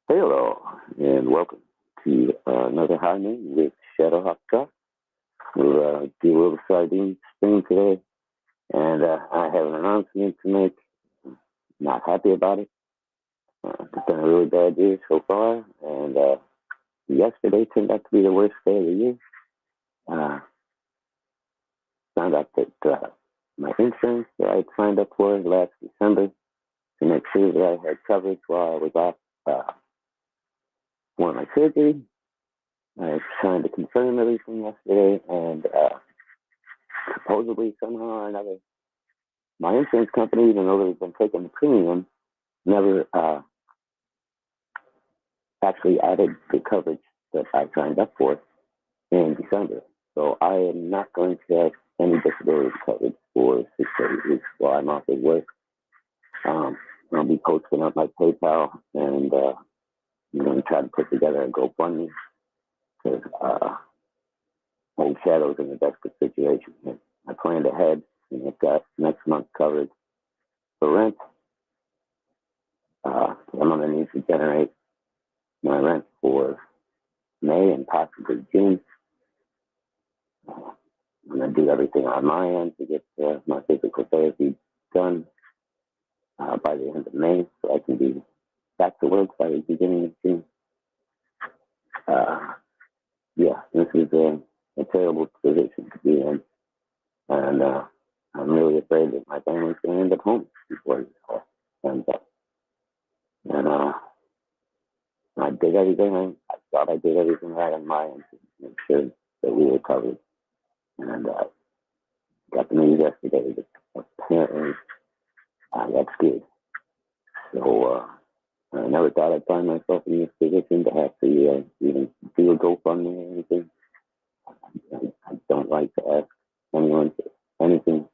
Hello, and welcome to another High Noon with Shadow Hawk Talk. We'll do a little Sardine stream today, and I have an announcement to make. Not happy about it. It's been a really bad year so far, and yesterday turned out to be the worst day of the year. Uh, Found out that my insurance that I had signed up for last December to make sure that I had coverage while I was off for my surgery. I was trying to confirm everything yesterday, and supposedly somehow or another, my insurance company, even though they've been taking the premium, never actually added the coverage that I signed up for in December. So I am not going to have any disability coverage for 6 to 8 weeks while I'm off at work. I'll be posting up my PayPal and try to put together a GoFundMe because Old Shadow's in a desperate situation. I planned ahead, and I've got next month covered for rent. I'm going to need to generate my rent for May and possibly June. I'm going to do everything on my end to get my physical therapy done by the end of May so I can be back to work by the beginning of June. This is a terrible position to be in. And I'm really afraid that my family's going to end up home before this all ends up. And I did everything. I thought I did everything right on my end to make sure that we were covered. And got the news yesterday that apparently that's good. So I never thought I'd find myself in this position to have to even do a GoFundMe or anything. I don't like to ask anyone for anything,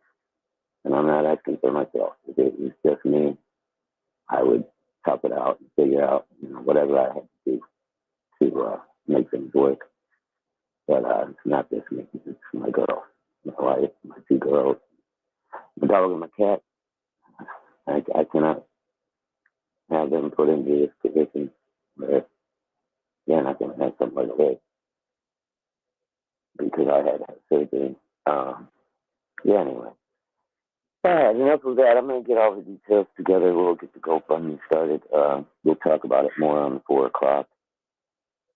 and I'm not asking for myself. If it was just me, I would tough it out and figure out whatever I had to do to make things work. But it's not just me. It's my girl, my wife, my two girls, my dog, and my cat. I cannot have them put into this position where they're not going to have somewhere to live because I had surgery. Anyway. All right, enough of that. I'm going to get all the details together. We'll get the GoFundMe started. We'll talk about it more on 4 o'clock.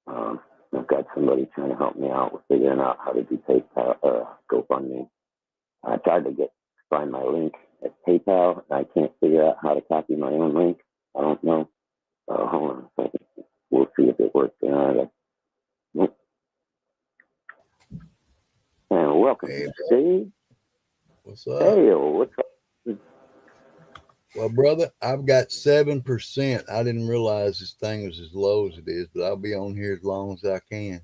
I've got somebody trying to help me out with figuring out how to do PayPal, GoFundMe. I tried to find my link at PayPal, and I can't figure out how to copy my own link. I don't know. Hold on a second. We'll see if it works or not. And welcome, Hey, Steve. what's up? Hey, what's up? Well, brother, I've got 7%. I didn't realize this thing was as low as it is, but I'll be on here as long as I can.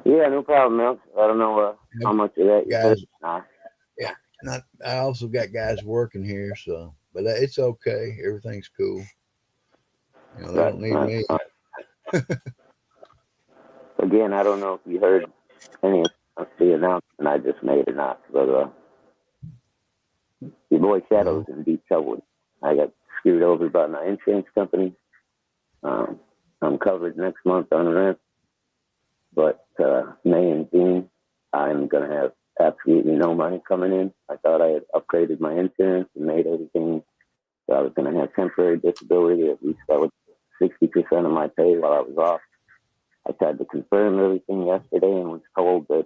Yeah, no problem, man. I don't know how much of that you heard. Guys, yeah, I also got guys working here, but it's okay. Everything's cool. They Right, don't need right, me. right. Again, I don't know if you heard any of the announcement I just made or not, but your boy Shadow's in deep trouble. I got screwed over by my insurance company. I'm covered next month on rent, but May and June, I'm going to have absolutely no money coming in. I thought I had upgraded my insurance and made everything so I was going to have temporary disability. At least that was 60% of my pay while I was off. I tried to confirm everything yesterday and was told that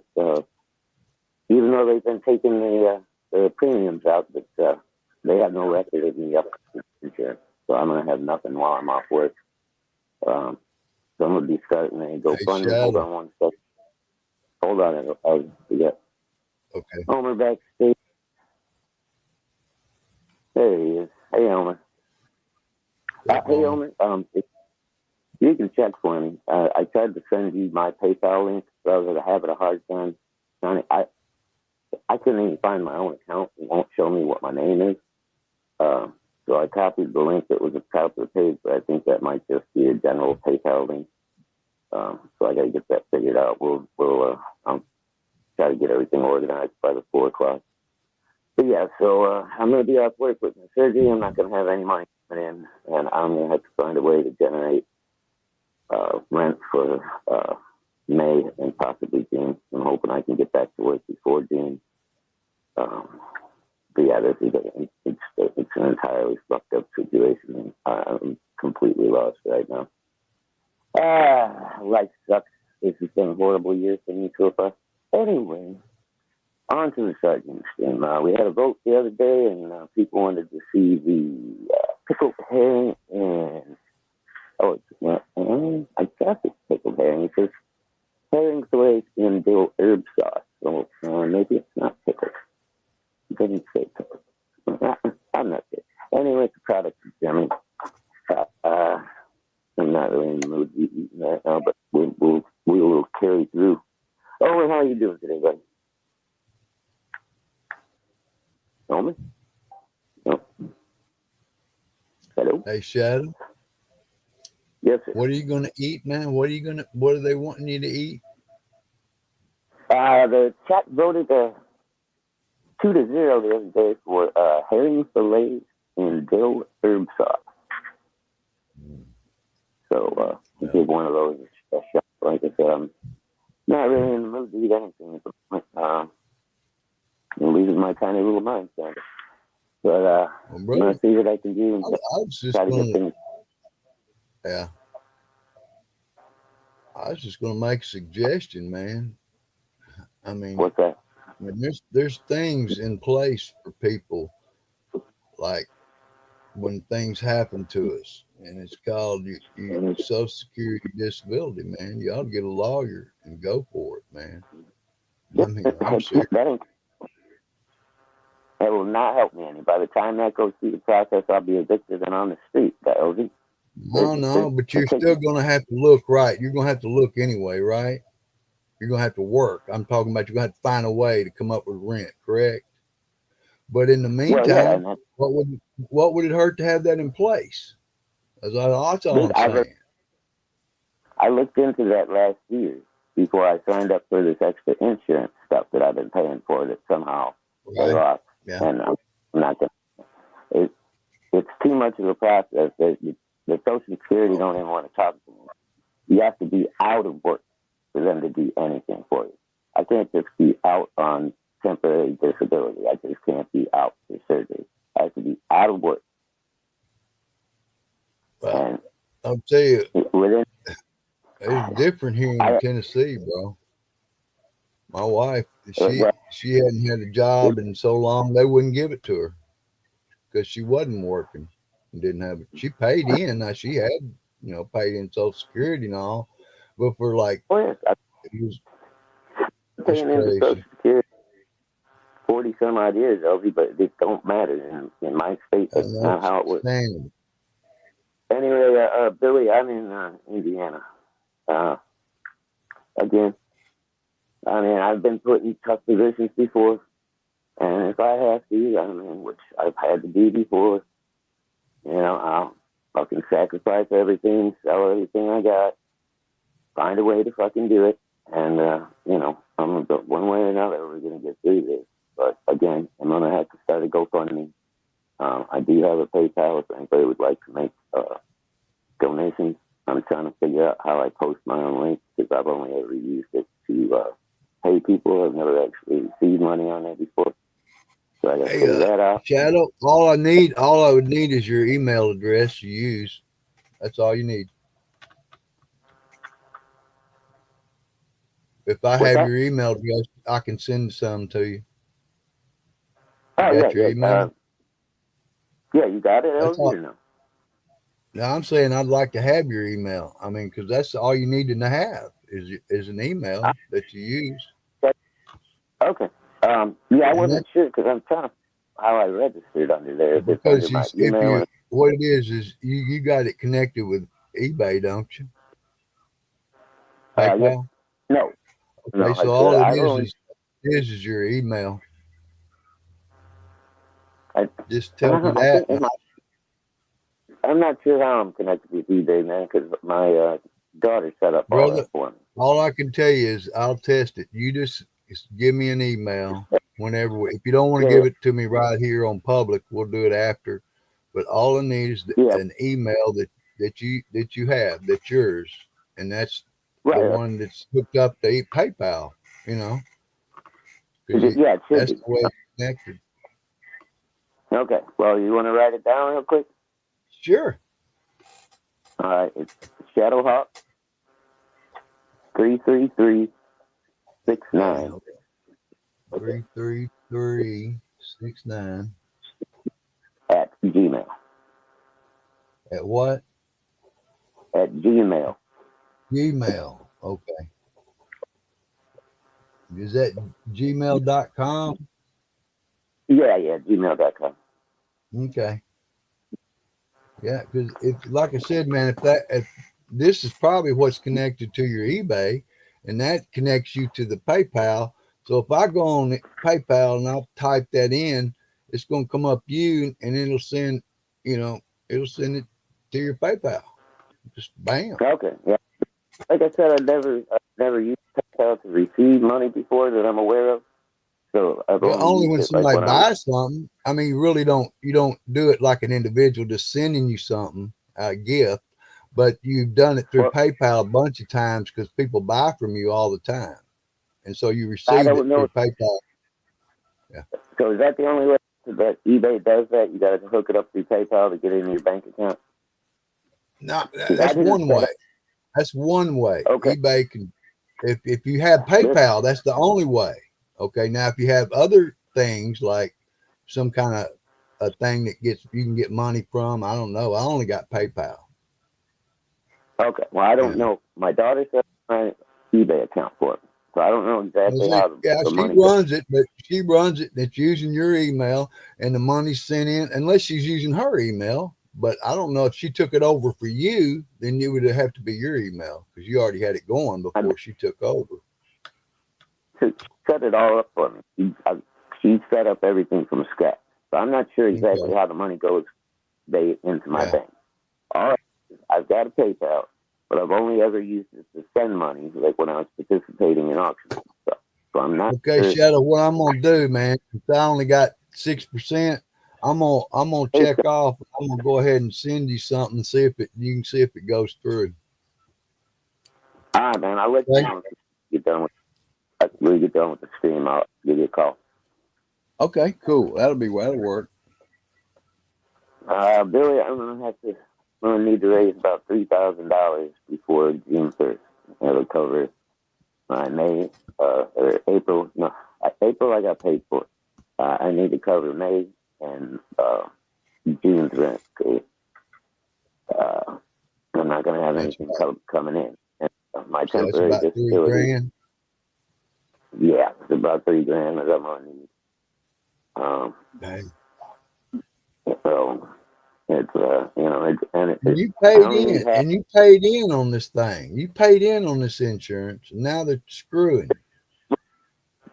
even though they've been taking the premiums out, that they have no record of me up insurance. So I'm going to have nothing while I'm off work. So I'm going to be starting a GoFundMe. Hold on one second. Hold on. I'll forget. Okay. Homer backstage. There he is. Hey, Homer. Hey, Homer. If you can check for me. I tried to send you my PayPal link, but I was having a hard time. I couldn't even find my own account. It won't show me what my name is. So I copied the link that was at the top of the page, but I think that might just be a general PayPal link. So I got to get that figured out. I'll try to get everything organized by the 4 o'clock. yeah, so I'm going to be off work with my surgery. I'm not going to have any money coming in, and I'm going to have to find a way to generate rent for May and possibly June. I'm hoping I can get back to work before June. But yeah, it's an entirely fucked up situation. I'm completely lost right now. Life sucks. This has been a horrible year for me so far. Anyway, on to the Sardine stream. We had a vote the other day, and people wanted to see the pickled herring and I guess it's pickled herring. It says herring fillets in dill herb sauce. So maybe it's not pickled. It doesn't say pickled. I'm not sure. Anyway, it's a product of Germany. I'm not really in the mood to eat right now, but we will carry through. Oh, and how are you doing today, buddy? Omen? No. Hello? Hey, Shadow. Yes, sir. What are you going to eat, man? What are they wanting you to eat? The chat voted 2-0 the other day for herring fillets and dill herb sauce. So I did one of those a shot. Like I said, I'm not really in the mood to eat anything. I'm losing my tiny little mind, kind of. But I'm going to see what I can do and try to get things. Yeah. I was just going to make a suggestion, man. I mean, what's that? I mean, there's things in place for people, like when things happen to us, and it's called you Social Security disability, man. You ought to get a lawyer and go for it, man. I mean, I'm serious. That will not help me any. By the time that goes through the process, I'll be evicted and on the street. No, but you're still going to have to look right. You're going to have to look anyway, right? You're going to have to work. I'm talking about you're going to have to find a way to come up with rent, correct? But in the meantime, what would it hurt to have that in place? That's all I'm saying. I looked into that last year before I signed up for this extra insurance stuff that I've been paying for that somehow they lost. Yeah. And I'm not going to. It's too much of a process. The Social Security don't even want to talk to me. You have to be out of work for them to do anything for you. I can't just be out on temporary disability. I just can't be out for surgery. I have to be out of work. Well, and I'll tell you, it's different here in Tennessee, bro. My wife, she hadn't had a job in so long they wouldn't give it to her because she wasn't working and didn't have it. She paid in. Now she had, paid in Social Security and all, but for like, it was paying into Social Security 40 some odd years, LV, but it don't matter in my state. That's not how it works. Anyway, Billy, I'm in Indiana. Again, I mean, I've been put in tough positions before, and if I have to, I mean, which I've had to do before, I'll fucking sacrifice everything, sell everything I got, find a way to fucking do it, and, I'm one way or another, we're going to get through this. But again, I'm going to have to start a GoFundMe. I do have a PayPal if anybody would like to make donations. I'm trying to figure out how I post my own link because I've only ever used it to pay people. I've never actually received money on it before. So I got to figure that out. Shadow, all I would need is your email address you use. That's all you need. If I have your email address, I can send some to you. Got your email? Yeah, you got it, LG? No, I'm saying I'd like to have your email. I mean, because that's all you need to have is an email that you use. Okay. I wasn't sure because I'm trying to how I registered under there. Because what it is you got it connected with eBay, don't you? PayPal? No. Okay, so all it is your email. Just tell me that. I'm not sure how I'm connected with eBay, man, because my daughter set up all that for me. All I can tell you is I'll test it. You just give me an email whenever. If you don't want to give it to me right here on public, we'll do it after. But all I need is an email that you have that's yours, and that's the one that's hooked up to PayPal. You know, that's the way it's connected. Okay. Well, you want to write it down real quick? Sure. All right. It's Shadowhawk 33369. 33369 at Gmail. At what? At Gmail. Gmail. Okay. Is that gmail.com? Yeah, gmail.com. Okay. Yeah, because like I said, man, if this is probably what's connected to your eBay, and that connects you to the PayPal. So if I go on PayPal and I'll type that in, it's going to come up you, and it'll send, it'll send it to your PayPal. Just bam. Okay. Yeah. Like I said, I've never used PayPal to receive money before that I'm aware of. So only when somebody buys something. I mean, you don't do it like an individual just sending you something, a gift, but you've done it through PayPal a bunch of times because people buy from you all the time. And so you receive it through PayPal. Yeah. So is that the only way that eBay does that? You got to hook it up through PayPal to get it in your bank account? No, that's one way. That's one way. Okay. eBay can, if you have PayPal, that's the only way. Okay. Now, if you have other things like some kind of a thing that you can get money from, I don't know. I only got PayPal. Okay. Well, I don't know. My daughter set my eBay account for it. So I don't know exactly how the money runs it, but she runs it. It's using your email, and the money's sent in, unless she's using her email. But I don't know if she took it over for you, then it would have to be your email because you already had it going before she took over. She set it all up for me. She set up everything from scratch. So I'm not sure exactly how the money goes into my bank. All right, I've got a PayPal, but I've only ever used it to send money, like when I was participating in auctions and stuff. So I'm not sure. Shadow, what I'm gonna do, man, since I only got 6%, I'm gonna check off. I'm gonna go ahead and send you something and you can see if it goes through. All right, man. I'll let you know when we get done with the stream. I'll give you a call. Okay, cool. That'll work. Billy, I'm gonna need to raise about $3,000 before June 1st. That'll cover my May or April. No, April I got paid for. I need to cover May and June's rent. I'm not gonna have anything coming in. And, my temporary disability. Yeah, it's about $3,000 that I'm gonna need. So it's you paid in on this thing. You paid in on this insurance, and now they're screwing you.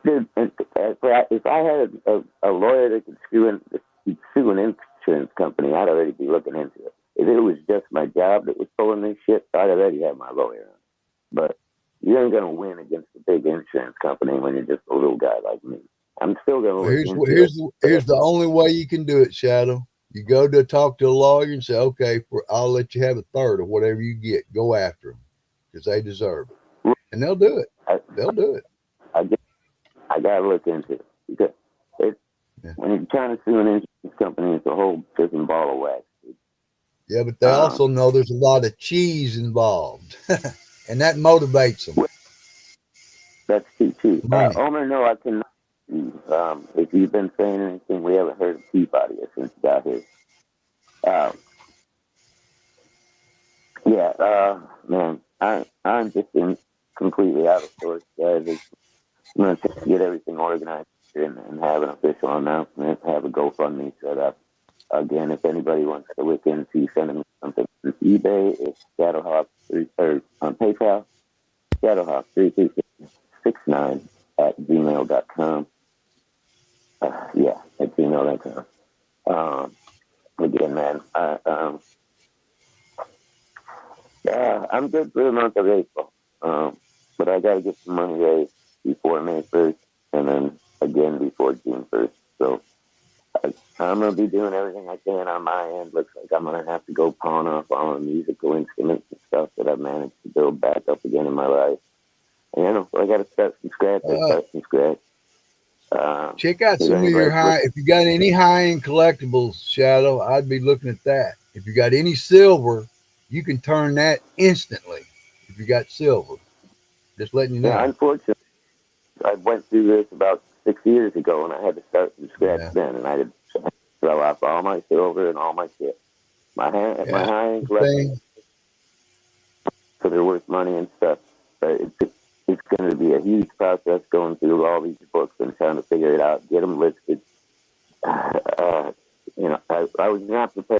Dude, if I had a lawyer that could sue an insurance company, I'd already be looking into it. If it was just my job that was pulling this shit, I'd already have my lawyer on. But you ain't gonna win against a big insurance company when you're just a little guy like me. I'm still gonna look here's the only way you can do it, Shadow. You go to talk to a lawyer and say, okay, I'll let you have a third of whatever you get. Go after them because they deserve it, and they'll do it. They'll do it. I gotta look into it because when you're trying to sue an insurance company, it's a whole freaking ball of wax. Yeah, but they also know there's a lot of cheese involved, and that motivates them. That's too. Omer, no, I cannot. If you've been saying anything, we haven't heard of Peabody since you got here. Man, I'm just completely out of sorts, guys. I'm going to get everything organized and have an official announcement, have a GoFundMe set up. Again, if anybody wants to look into sending me something on eBay, it's Shadowhawk or on PayPal, Shadowhawk33369 at gmail.com. At gmail.com. Again, man, I'm good for the month of April, but I got to get some money raised before May 1st, and then again before June 1st. So I'm going to be doing everything I can on my end. Looks like I'm going to have to go pawn off all the musical instruments and stuff that I've managed to build back up again in my life. And, I got to start from scratch. Check out some of your if you got any high-end collectibles, Shadow, I'd be looking at that. If you got any silver, you can turn that instantly. If you got silver, just letting you know. Yeah, unfortunately, I went through this about 6 years ago, and I had to start from scratch then, and I had to throw off all my silver and all my shit. My high-end collectibles, so they're worth money and stuff. But it's going to be a huge process going through all these books and trying to figure it out, get them listed. I was not prepared.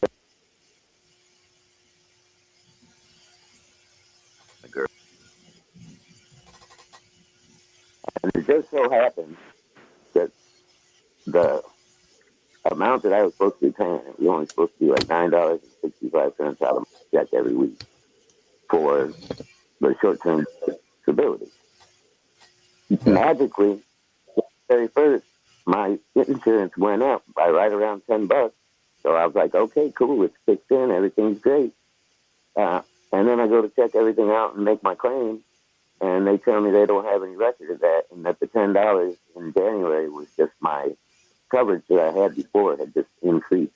And it just so happened that the amount that I was supposed to be paying, it was only supposed to be like $9.65 out of my check every week for the short-term disability. Magically, very first, my insurance went up by right around $10. So I was like, okay, cool, it's fixed in, everything's great. And then I go to check everything out and make my claim, and they tell me they don't have any record of that, and that the $10 in January was just my coverage that I had before had just increased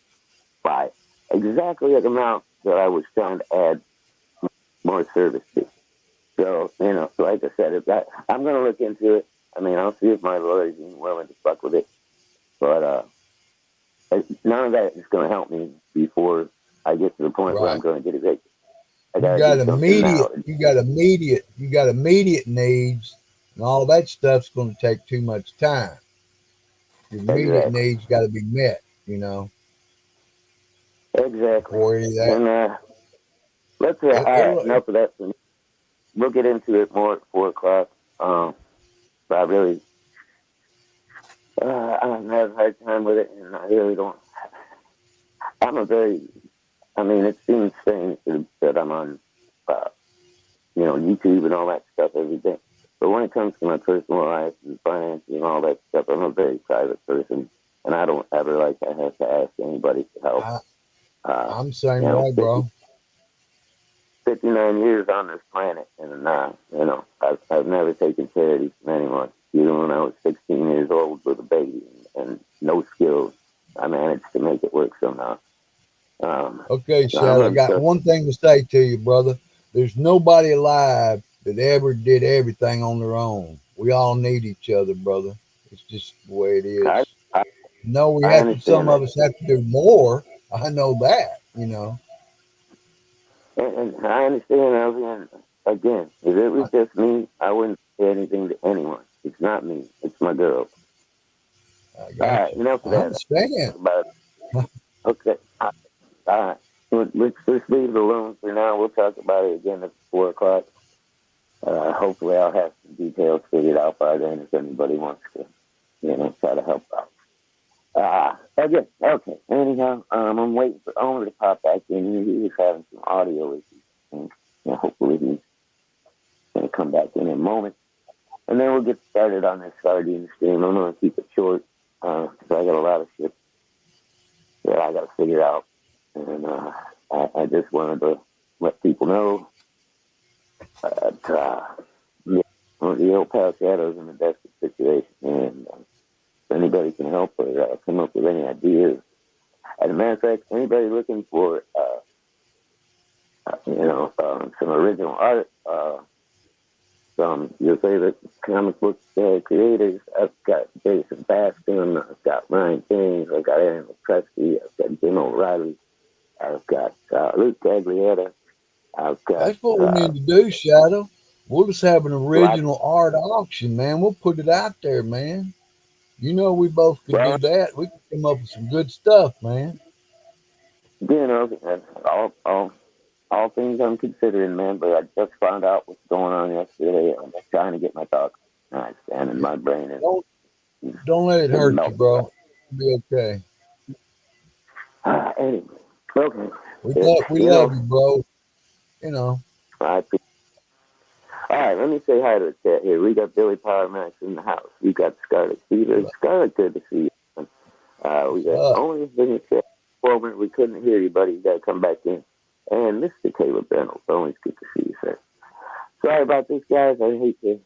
by exactly the amount that I was trying to add more service to. So, like I said, I'm going to look into it. I mean, I'll see if my lawyer's willing to fuck with it. But none of that is going to help me before I get to the point where I'm going to get evicted. You got immediate needs, and all that stuff's going to take too much time. Your immediate needs got to be met, Exactly. And let's enough of that. We'll get into it more at 4 o'clock. But I really, I'm having a hard time with it, and I really don't. It seems strange that I'm on, YouTube and all that stuff every day. But when it comes to my personal life and finance and all that stuff, I'm a very private person, and I don't ever like to have to ask anybody for help. I'm the same way, bro. 59 years on this planet, and I've never taken charity from anyone. Even when I was 16 years old with a baby and no skills, I managed to make it work somehow. Okay, Shadow, I got one thing to say to you, brother. There's nobody alive that ever did everything on their own. We all need each other, brother. It's just the way it is. Some of us have to do more. I know that, And I understand. Again, if it was just me, I wouldn't say anything to anyone. It's not me. It's my girl. Enough of that. I understand. Okay. Let's leave it alone for now. We'll talk about it again at 4 o'clock. Hopefully I'll have some details figured out by then if anybody wants to, try to help out. Okay. Anyhow, I'm waiting for Omer to pop back in. He was having some audio issues. And, hopefully he's going to come back in a moment. And then we'll get started on this Sardine stream. I'm going to keep it short because I got a lot of shit that I got to figure out. And I just wanted to let people know that the old pal Shadow's in a desperate situation. And if anybody can help or come up with any ideas. As a matter of fact, anybody looking for, some original art from your favorite comic book creators, I've got Jason Bascom, I've got Ryan James, I've got Aaron Presky, I've got Jim O'Reilly, I've got Luke Gaglietta, I've got... That's what we need to do, Shadow. We'll just have an original art auction, man. We'll put it out there, man. We both could do that. We could come up with some good stuff, man. All things I'm considering, man, but I just found out what's going on yesterday. I'm just trying to get my thoughts and in my brain. Don't let it hurt you, bro. It'll be okay. Anyway, okay. We love you, bro. All right, let me say hi to the chat here. We got Billy Power Max in the house. We got Scarlet Fever. Scarlet, good to see you. We got only in the chat. Forward, we couldn't hear you, buddy. You got to come back in. And Mr. Caleb Reynolds, always good to see you, sir. Sorry about this, guys. I hate to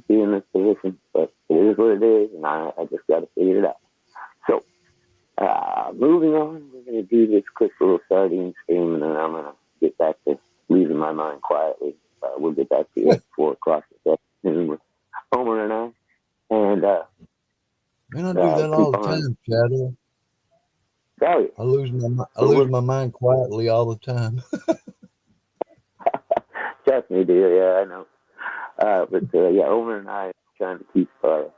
be in this position, but it is what it is, and I just got to figure it out. So, moving on, we're going to do this quick little sardine stream, and then I'm going to get back to losing my mind quietly. We'll get back to you at 4 o'clock this afternoon with Homer and I. And, man, I do that all the time, Shadow. Sorry. I lose my mind quietly all the time. Trust me, dear. Yeah, I know. But yeah, Homer and I are trying to keep 4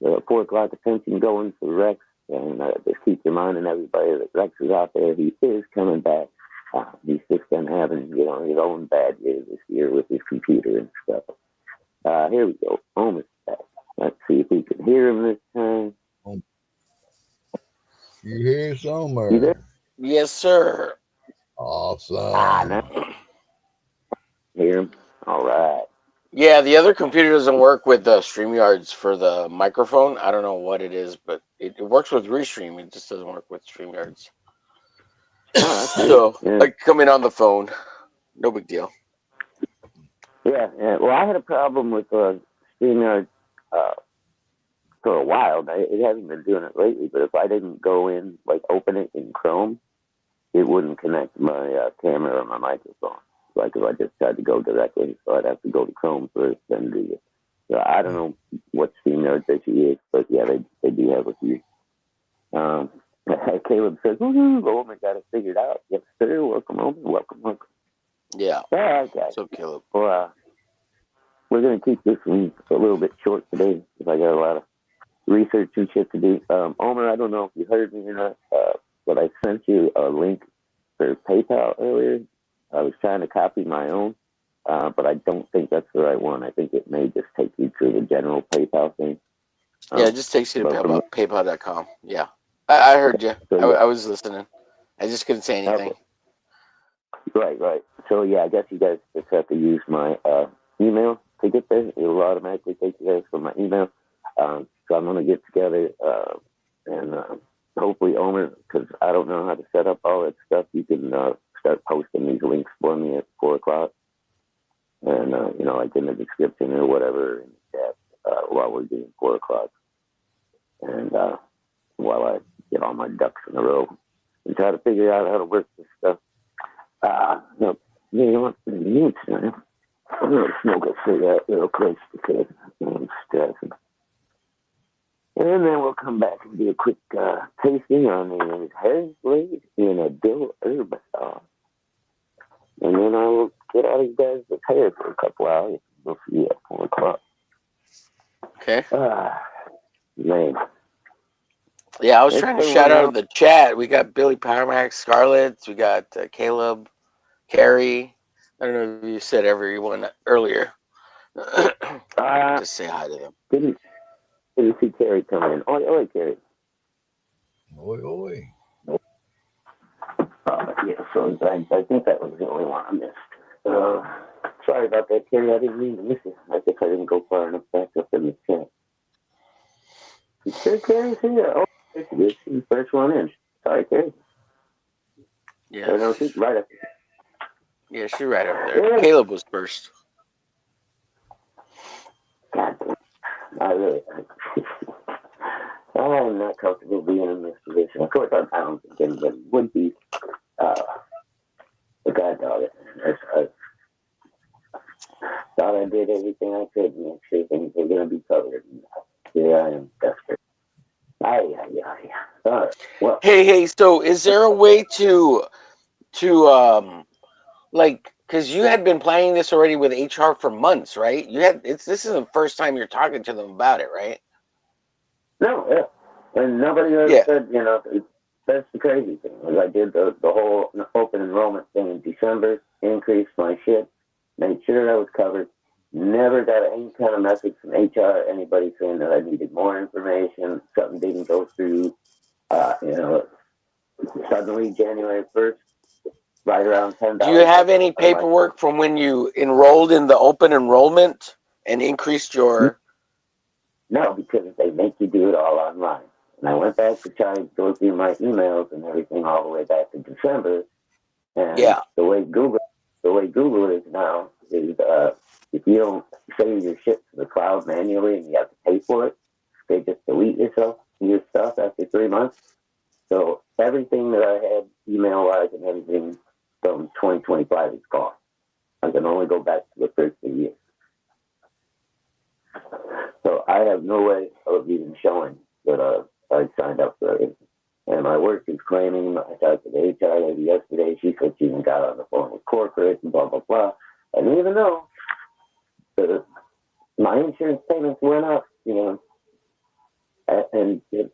o'clock attention going for Rex, and just keep reminding everybody that Rex is out there. He is coming back. He's just been having, his own bad year this year with his computer and stuff. Here we go. Homer's back. Let's see if we can hear him this time. You hear Homer? You there? Yes, sir. Awesome. Hear him? All right. Yeah, the other computer doesn't work with the StreamYards for the microphone. I don't know what it is, but it works with Restream. It just doesn't work with StreamYards. So I come in on the phone. No big deal. Yeah. Well, I had a problem with StreamYard for a while. It hasn't been doing it lately, but if I didn't go in, open it in Chrome, it wouldn't connect my camera or my microphone. If I just tried to go directly, so I'd have to go to Chrome first, then do it. So I don't know what StreamYard issue is, but yeah, they do have a few. Caleb says, Homer got it figured out. Yes, sir. Welcome, Homer. Welcome. Yeah. All right, guys. So, Caleb. Well, we're going to keep this one a little bit short today because I got a lot of research and shit to do. Homer, I don't know if you heard me or not, but I sent you a link for PayPal earlier. I was trying to copy my own, but I don't think that's the right one. I think it may just take you to the general PayPal thing. Yeah, it just takes you to PayPal.com. Yeah. I heard you. So, I was listening. I just couldn't say anything. Okay. Right. So, yeah, I guess you guys just have to use my email to get there. It will automatically take you guys from my email. So I'm going to get together and hopefully, Homer, because I don't know how to set up all that stuff, you can start posting these links for me at 4 o'clock. And, in the description or whatever in the chat while we're doing 4 o'clock. And while I get all my ducks in a row and try to figure out how to work this stuff. You know what? I'm going to smoke a cigarette real quick because I'm stressing. And then we'll come back and do a quick tasting on the herring blade in a dill herb sauce. And then I will get out of you guys the hair for a couple hours. We'll see you at 4 o'clock. Okay. Man. Yeah, I was trying to shout out the chat. We got Billy Powermax, Scarlett. We got Caleb, Carrie. I don't know if you said everyone earlier. Just say hi to them. Didn't see Carrie come in. Oi, Carrie. Oi. Yeah, so I think that was the only one I missed. Sorry about that, Carrie. I didn't mean to miss it. I guess I didn't go far enough back up in the chat. You sure Carrie's here? Oh, she's the first one in. Sorry, Carrie. Yeah. No, she's right up there. Yeah, she's right up there. Yeah. Caleb was first. God damn. I'm not comfortable being in this position. Of course, I don't think anybody would be. But God dog it. I thought I did everything I could to make sure things were going to be covered. And here I am, desperate. All right. Well, hey. So, is there a way to because you had been planning this already with HR for months, right? This is the first time you're talking to them about it, right? No, yeah. And nobody ever said, that's the crazy thing. I did the whole open enrollment thing in December, increased my shit, made sure that was covered. Never got any kind of message from HR, anybody saying that I needed more information, something didn't go through. Suddenly January 1st, right around $10. Do you have any paperwork from when you enrolled in the open enrollment and increased your? No, because they make you do it all online. And I went back to try and go through my emails and everything all the way back to December. And the way Google is now is if you don't save your shit to the cloud manually and you have to pay for it, they just delete your stuff after 3 months. So everything that I had email-wise and everything from 2025 is gone. I can only go back to the first 3 years. So I have no way of even showing that I signed up for it. And my work is claiming, I talked to the HR lady yesterday, she said she even got on the phone with corporate and blah, blah, blah. And even though my insurance payments went up, and it,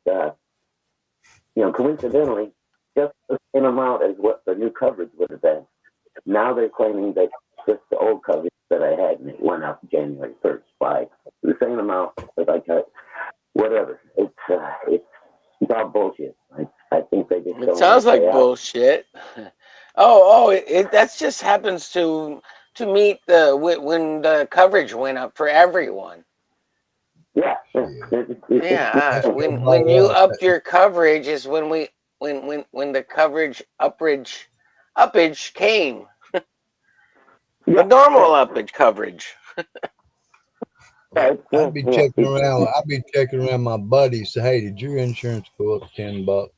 coincidentally, just the same amount as what the new coverage would have been. Now they're claiming that just the old coverage that I had, and it went up January 1st by the same amount as I got. Whatever. It's all bullshit. I think they just. It sounds like bullshit. That just happens to meet when the coverage went up for everyone. Yeah. When you upped your coverage is when the coverage uppage came. The normal uppage coverage. I'd be checking around. I'd be checking around my buddies. Say, hey, did your insurance go up $10?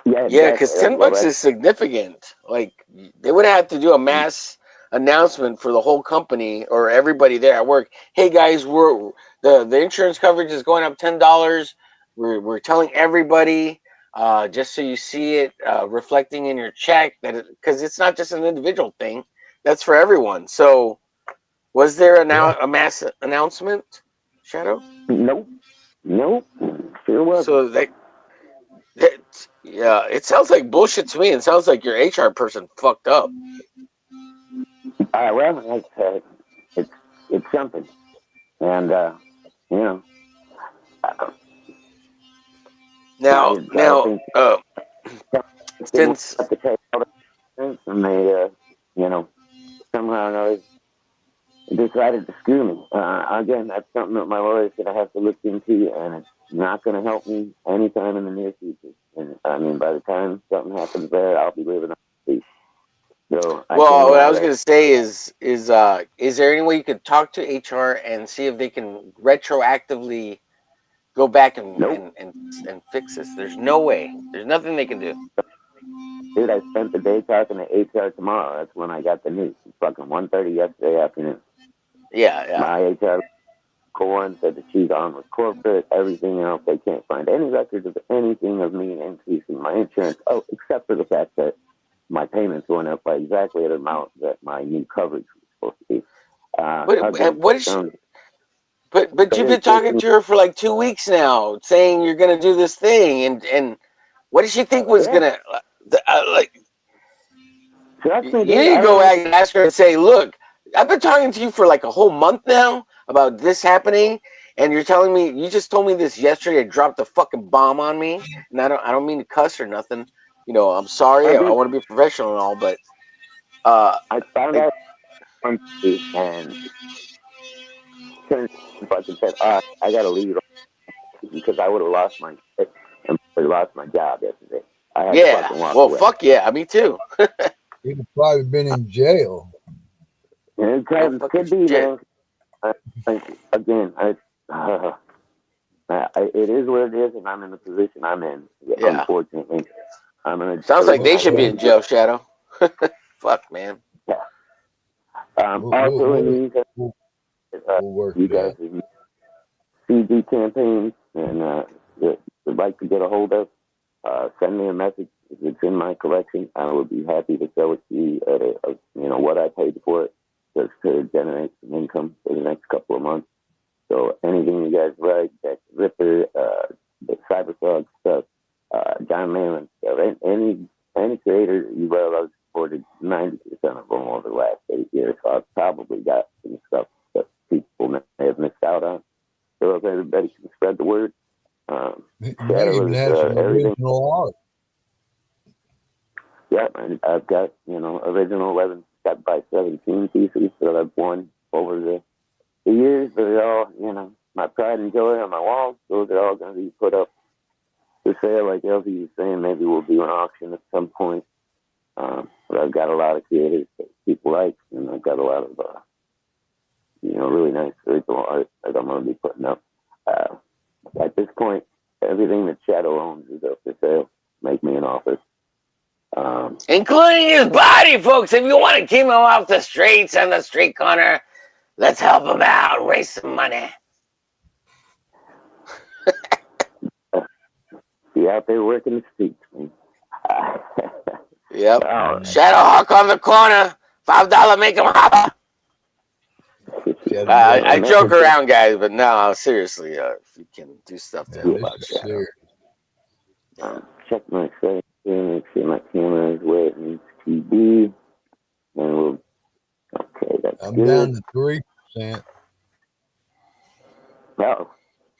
Yeah, because $10 is significant. Like they would have to do a mass announcement for the whole company or everybody there at work. Hey guys, the insurance coverage is going up $10. We're telling everybody just so you see it reflecting in your check because it's not just an individual thing. That's for everyone. So. Was there a mass announcement, Shadow? Nope. Sure was. So it sounds like bullshit to me. It sounds like your HR person fucked up. Well, it's something, and Now, since and they somehow or another decided to screw me. Again, that's something that my lawyer's going to have to look into, and it's not going to help me anytime in the near future. And I mean, by the time something happens there, I'll be living on the street. So, what I was going to say is there any way you could talk to HR and see if they can retroactively go back and fix this? There's no way. There's nothing they can do. Dude, I spent the day talking to HR tomorrow. That's when I got the news. It's fucking 1:30 yesterday afternoon. Yeah. My HR Cohen said that she's on with corporate, everything else. They can't find any records of anything of me increasing my insurance. Oh, except for the fact that my payments went up by exactly the amount that my new coverage was supposed to be. What is she? But you've been talking to her for like 2 weeks now, saying you're gonna do this thing, and what did she think was gonna like? You need to go back and ask her and say, look, I've been talking to you for like a whole month now about this happening, and you're telling me you just told me this yesterday. Dropped a fucking bomb on me, and I don't mean to cuss or nothing. I'm sorry. I want to be professional and all, but I found out and fucking said, I gotta leave because I would have lost my job yesterday. I had to fucking walk away. Fuck yeah, me too. He'd have probably been in jail. It could be, man. Again, it is what it is, and I'm in the position I'm in. Yeah. Unfortunately, sounds like they should be in jail, Shadow. Fuck, man. Yeah. Also, you guys CD campaigns, and would like to get a hold of, send me a message. If it's in my collection, I would be happy to show it to you at what I paid for it, just to generate some income for the next couple of months. So anything you guys like, Jack the Ripper, the Cyberfrog stuff, John Mayland stuff, any creator you love, I've supported 90% of them over the last 8 years. So I've probably got some stuff that people may have missed out on. So if everybody can spread the word, Shadow is everything. Yeah, and I've got, original 11 cut by 17 pieces that I've won over the years. They're all, my pride and joy on my wall. Those are all going to be put up for sale. Like Elsie was saying, maybe we'll do an auction at some point. But I've got a lot of creators that people like, and I've got a lot of, really nice original art that I'm going to be putting up. At this point, everything that Shadow owns is up for sale. Make me an offer. Including his body, folks. If you want to keep him off the streets and the street corner, let's help him out. Raise some money. Be out there working the streets, man. Yep. Shadowhawk on the corner. $5 make him hop. I joke around, guys, but no, seriously, if you can do stuff to help out Shadow. Check my site here, make sure my camera is where it needs to be. And I'm good. Down to 3%. No.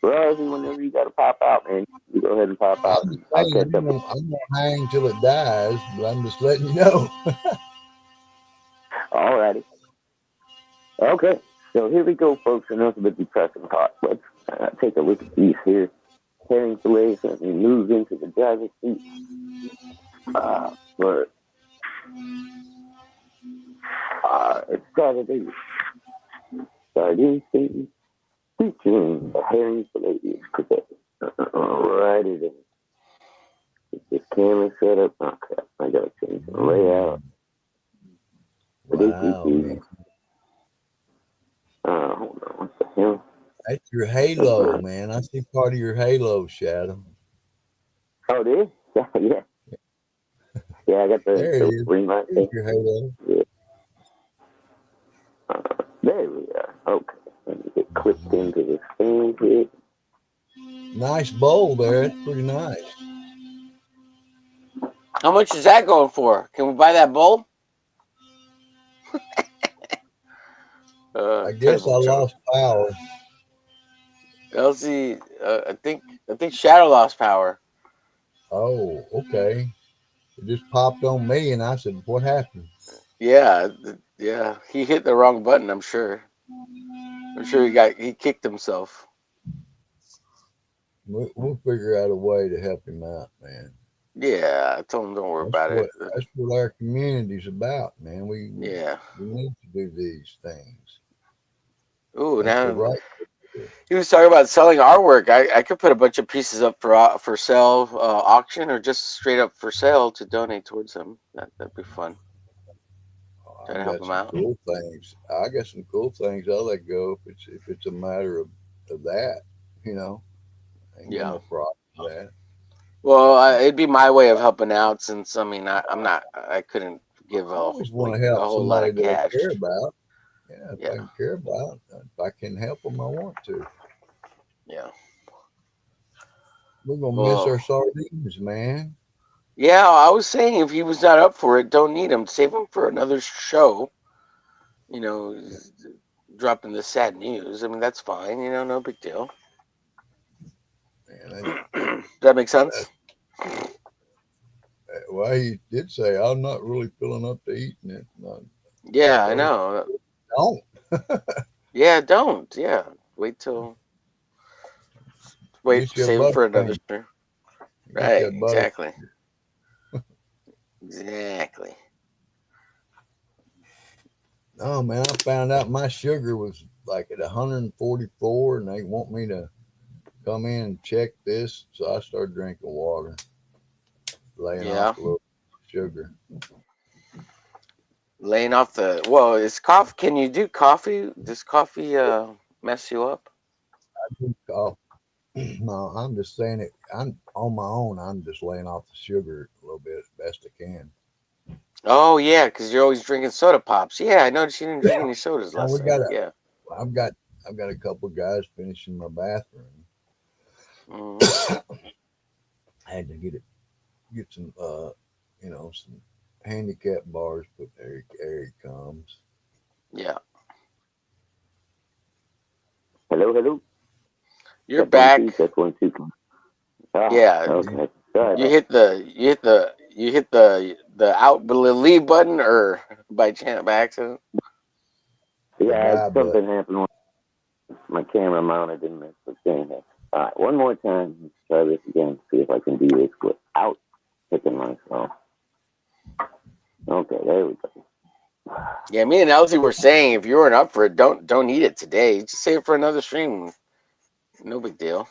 Well, whenever you got to pop out, man, you go ahead and pop out. I'm going to hang till it dies, but I'm just letting you know. Alrighty. Okay, so here we go, folks. Enough of the depressing part. Let's take a look at these here. Herring fillets, and we move into the driver's seat. For it's Saturday. Sardine Satan featuring the herring fillets today. Alrighty then. Get this camera set up. Oh crap, I gotta change the layout. Wow. Hold on, what the hell? That's your halo, man. I see part of your halo, Shadow. Oh, it is? Yeah. Yeah, I got the ring right there. Your halo. Yeah. There we are. Okay. Let me get clipped into this thing here. Nice bowl there. That's pretty nice. How much is that going for? Can we buy that bowl? I guess I lost power. Elsie, I think Shadow lost power. Oh, okay. It just popped on me, and I said, "What happened?" Yeah. He hit the wrong button. I'm sure. He kicked himself. We'll figure out a way to help him out, man. Yeah, I told him don't worry about it. That's what our community's about, man. We need to do these things. Ooh, now he was talking about selling artwork. I could put a bunch of pieces up for sale, auction, or just straight up for sale to donate towards him. That'd be fun. Try to help him out. Cool things. I got some cool things I'll let go if it's a matter of that, Ain't no problem with that. Well, it'd be my way of helping out, since I couldn't give a whole lot of cash. I care about. Yeah, if I care about, if I can help them, I want to. Yeah. We're gonna miss our sardines, man. Yeah, I was saying if he was not up for it, don't need him. Save him for another show. Dropping the sad news. I mean, that's fine. No big deal. Man, does that make sense? Well, he did say, "I'm not really filling up to eating it." Yeah, I know. Don't. Yeah, don't. Yeah, save it for another show. Right, exactly. Exactly. Oh man, I found out my sugar was like at 144, and they want me to come in and check this, so I started drinking water, laying off a little sugar. Laying off is coffee? Can you do coffee? Does coffee mess you up? I do coffee. No, I'm just saying it. I'm on my own. I'm just laying off the sugar a little bit, best I can. Oh yeah, because you're always drinking soda pops. Yeah, I noticed you didn't drink any sodas last night. I've got a couple of guys finishing my bathroom. I had to get some some handicap bars, but there he comes. Yeah. Hello. You're back. That's 1, 2. Yeah. Okay. You hit the the leave button, or by accident? Yeah, something happened. My camera mounted in this thing. All right, one more time. Let's try this again. See if I can do this without hitting myself. Okay, there we go. Yeah, me and Elsie were saying if you weren't up for it, don't eat it today. Just save it for another stream. No big deal.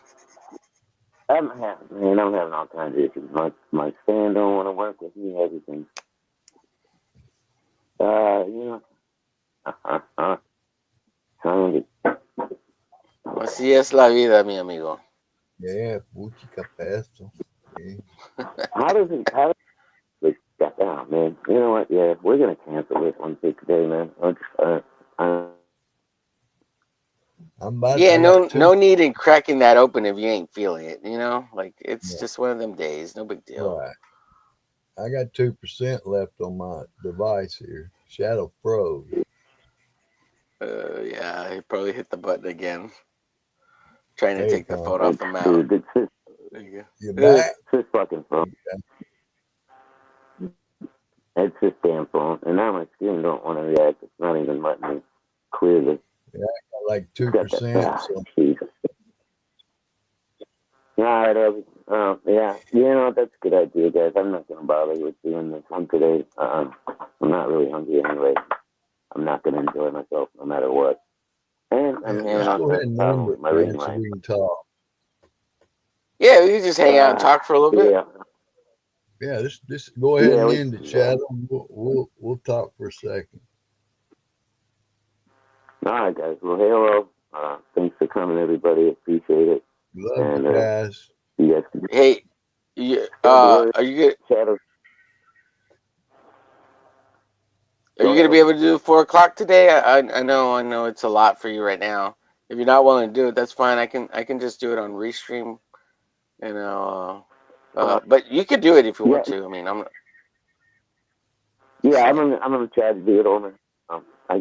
I'm having all kinds of issues. My stand don't want to work with me. Everything. Así es la vida, mi amigo. Yeah, puchica pesto. How does it oh, man. You know what? Yeah, we're gonna cancel this one for today, man. No need in cracking that open if you ain't feeling it. Like it's just one of them days. No big deal. Right. I got 2% left on my device here. Shadow froze. Yeah, he probably hit the button again. Trying to take the phone off the mount. There you go. You're back? It's this fucking phone. It's this damn phone. And now my screen don't want to react. It's not even letting me clear this. Yeah, I got like 2%. So. All right, yeah. You know, that's a good idea, guys. I'm not going to bother with doing this one today. I'm not really hungry anyway. I'm not going to enjoy myself no matter what. And I'm hanging out with my ring light. So we can talk. Yeah, we can just hang out and talk for a little bit. Yeah, just go ahead and end it, Shadow. We'll talk for a second. All right, guys. Well, hello. Thanks for coming, everybody. Appreciate it. Love you guys. You guys can... Hey, are you good? Shadow. Are you gonna be able to do 4 o'clock today? I know it's a lot for you right now. If you're not willing to do it, that's fine. I can just do it on Restream, and but you could do it if you want to. I mean, I'm. Yeah, I'm gonna try to do it over. I've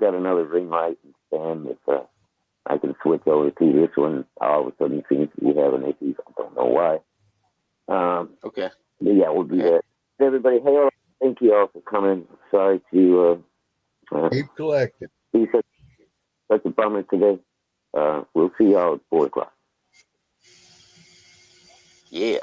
got another ring light and stand that I can switch over to. This one all of a sudden seems to be having issues. I don't know why. Okay. But yeah, we'll do that. Everybody, hey, thank you all for coming. Sorry to keep collecting. Be such a bummer today. We'll see y'all at 4 o'clock. Yeah.